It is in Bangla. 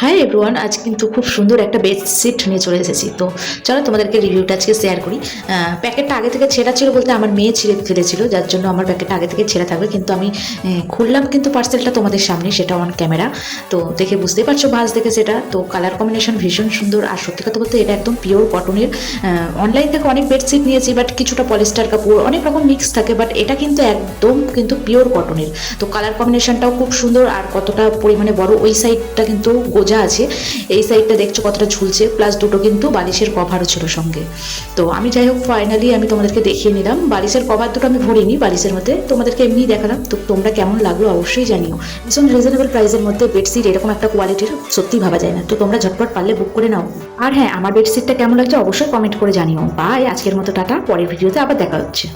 হাই এভরিওয়ান, আজ কিন্তু খুব সুন্দর একটা বেডশিট নিয়ে চলে এসেছি। তো চলো তোমাদেরকে রিভিউটা আজকে শেয়ার করি। প্যাকেটটা আগে থেকে ছেঁড়া ছিল, বলতে আমার মেয়ে ছিঁড়ে ফেলেছিল, যার জন্য আমার প্যাকেটটা আগে থেকে ছেঁড়া থাকবে। কিন্তু আমি খুললাম কিন্তু পার্সেলটা তোমাদের সামনে, সেটা অন ক্যামেরা। তো দেখে বুঝতেই পারছো ভাঁজ দেখে সেটা। তো কালার কম্বিনেশন ভীষণ সুন্দর, আর সত্যি কথা বলতে এটা একদম পিওর কটনের। অনলাইন থেকে অনেক বেডশিট নিয়েছি, বাট কিছুটা পলিস্টার কাপড় অনেক রকম মিক্স থাকে, বাট এটা কিন্তু একদম কিন্তু পিওর কটনের। তো কালার কম্বিনেশনটাও খুব সুন্দর, আর কতটা পরিমাণে বড়, ওই সাইডটা কিন্তু গোজা আছে, এই সাইডটা দেখছো কতটা ঝুলছে, প্লাস দুটো কিন্তু বালিশের কভারও ছিল সঙ্গে। তো আমি যাই হোক ফাইনালি আমি তোমাদেরকে দেখিয়ে নিলাম। বালিশের কভার দুটো আমি ভরিনি বালিশের মধ্যে, তোমাদেরকে এমনি দেখালাম। তো তোমরা কেমন লাগলো অবশ্যই জানিও। ভীষণ রিজনেবল প্রাইসের মধ্যে বেডশিট এরকম একটা কোয়ালিটির সত্যি ভাবা যায় না। তো তোমরা ঝটপট পারলে বুক করে নাও। আর হ্যাঁ, আমার বেডশিটটা কেমন লাগছে অবশ্যই কমেন্ট করে জানিও। বাই, আজকের মতো টাটা, পরের ভিডিওতে আবার দেখা হচ্ছে।